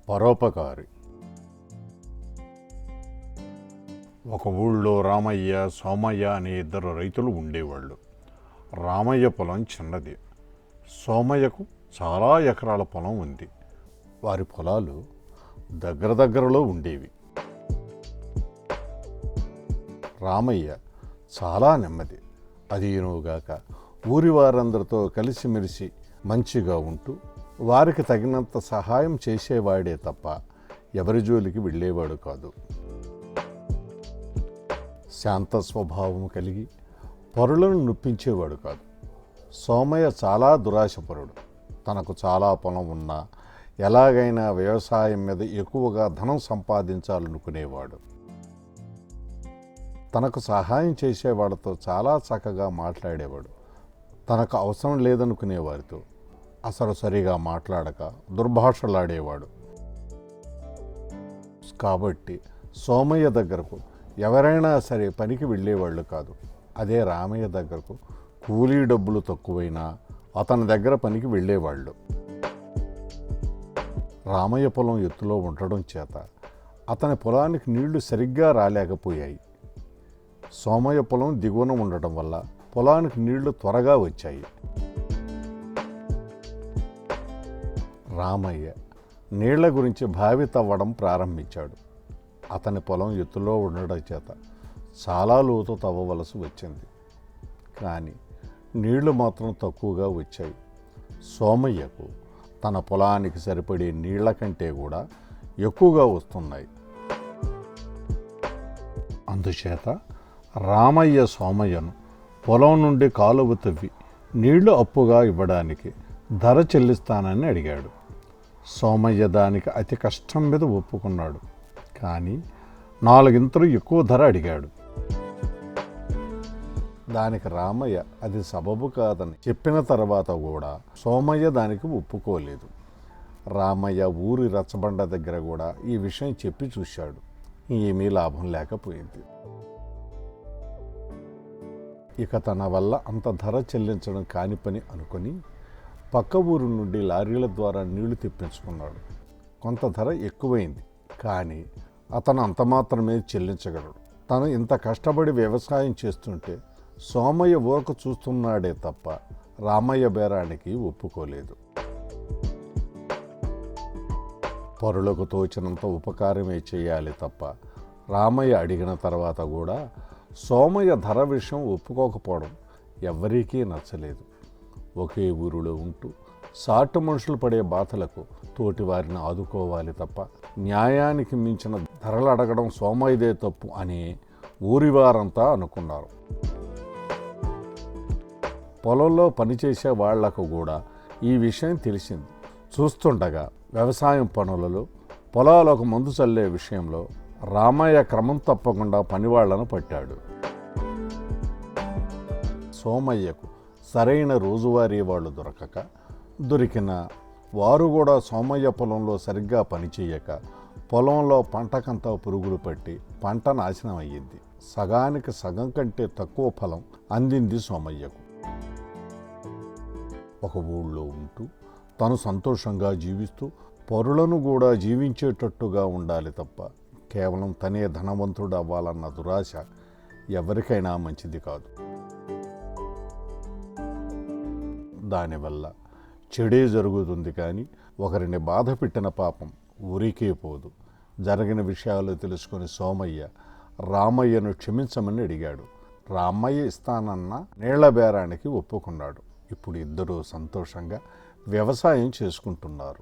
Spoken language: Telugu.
పరోపకారి. ఒక ఊళ్ళో రామయ్య, సోమయ్య అనే ఇద్దరు రైతులు ఉండేవాళ్ళు. రామయ్య పొలం చిన్నది, సోమయ్యకు చాలా ఎకరాల పొలం ఉంది. వారి పొలాలు దగ్గరలో ఉండేవి. రామయ్య చాలా నెమ్మది, అదీనుగాక ఊరి వారందరితో కలిసిమెలిసి మంచిగా ఉంటూ వారికి తగినంత సహాయం చేసేవాడే తప్ప ఎవరి జోలికి వెళ్ళేవాడు కాదు. శాంత స్వభావం కలిగి పరులను నొప్పించేవాడు కాదు. సోమయ్య చాలా దురాశపరుడు. తనకు చాలా పొలం ఉన్నా ఎలాగైనా వ్యవసాయం మీద ఎక్కువగా ధనం సంపాదించాలనుకునేవాడు. తనకు సహాయం చేసేవాడితో చాలా చక్కగా మాట్లాడేవాడు. తనకు అవసరం లేదనుకునేవారితో అసలు సరిగా మాట్లాడక దుర్భాషలాడేవాడు. కాబట్టి సోమయ్య దగ్గరకు ఎవరైనా సరే పనికి వెళ్ళేవాళ్ళు కాదు. అదే రామయ్య దగ్గరకు కూలీ డబ్బులు తక్కువైనా అతని దగ్గర పనికి వెళ్ళేవాళ్ళు. రామయ్య పొలం ఎత్తులో ఉండడం చేత అతని పొలానికి నీళ్లు సరిగ్గా రాలేకపోయాయి. సోమయ్య పొలం దిగువన ఉండటం వల్ల పొలానికి నీళ్లు త్వరగా వచ్చాయి. రామయ్య నీళ్ల గురించి బావి తవ్వడం ప్రారంభించాడు. అతని పొలం ఎత్తులో ఉండడం చేత చాలా లోతు తవ్వవలసి వచ్చింది. కానీ నీళ్లు మాత్రం తక్కువగా వచ్చాయి. సోమయ్యకు తన పొలానికి సరిపడే నీళ్ల కంటే కూడా ఎక్కువగా వస్తున్నాయి. అందుచేత రామయ్య సోమయ్యను పొలం నుండి కాలువ తవ్వి నీళ్లు అప్పుగా ఇవ్వడానికి ధర చెల్లిస్తానని అడిగాడు. సోమయ్య దానికి అతి కష్టం మీద ఒప్పుకున్నాడు. కానీ 4 ఇంతలు ఎక్కువ ధర అడిగాడు. దానికి రామయ్య అది సబబు కాదని చెప్పిన తర్వాత కూడా సోమయ్య దానికి ఒప్పుకోలేదు. రామయ్య ఊరి రచ్చబండ దగ్గర కూడా ఈ విషయం చెప్పి చూశాడు. ఏమీ లాభం లేకపోయింది. ఇక తన వల్ల అంత ధర చెల్లించడం కాని పని అనుకుని పక్క ఊరు నుండి లారీల ద్వారా నీళ్లు తెప్పించుకున్నాడు. కొంత ధర ఎక్కువైంది, కానీ అతను అంత మాత్రమే చెల్లించగలడు. తను ఇంత కష్టపడి వ్యవసాయం చేస్తుంటే సోమయ్య ఊరకు చూస్తున్నాడే తప్ప రామయ్య బేరానికి ఒప్పుకోలేదు. పరులకు తోచినంత ఉపకారమే చేయాలి తప్ప రామయ్య అడిగిన తర్వాత కూడా సోమయ్య ధర విషయం ఒప్పుకోకపోవడం ఎవ్వరికీ నచ్చలేదు. ఒకే ఊరిలో ఉంటూ సాటి మనుషులు పడే బాధలకు తోటి వారిని ఆదుకోవాలి తప్ప న్యాయానికి మించిన ధరలు అడగడం సోమయ్యదే తప్పు అని ఊరివారంతా అనుకున్నారు. పొలంలో పనిచేసే వాళ్లకు కూడా ఈ విషయం తెలిసింది. చూస్తుండగా వ్యవసాయం పనులలో పొలాలకు మందు చల్లే విషయంలో రామయ్య క్రమం తప్పకుండా పనివాళ్లను పట్టాడు. సోమయ్యకు సరైన రోజువారీ వాళ్ళు దొరికిన వారు కూడా సోమయ్య పొలంలో సరిగ్గా పనిచేయక పొలంలో పంటకంతా పురుగులు పట్టి పంట నాశనం అయ్యింది. సగానికి సగం కంటే తక్కువ ఫలం అందింది సోమయ్యకు. ఒక ఊళ్ళో ఉంటూ తను సంతోషంగా జీవిస్తూ పరులను కూడా జీవించేటట్టుగా ఉండాలి తప్ప కేవలం తనే ధనవంతుడు అవ్వాలన్న దురాశ ఎవరికైనా మంచిది కాదు. దానివల్ల చెడే జరుగుతుంది, కానీ ఒకరిని బాధ పెట్టిన పాపం ఊరికే పోదు. జరిగిన విషయాలు తెలుసుకుని సోమయ్య రామయ్యను క్షమించమని అడిగాడు. రామయ్య ఇస్తానన్న నీళ్ల బేరానికి ఒప్పుకున్నాడు. ఇప్పుడు ఇద్దరూ సంతోషంగా వ్యవసాయం చేసుకుంటున్నారు.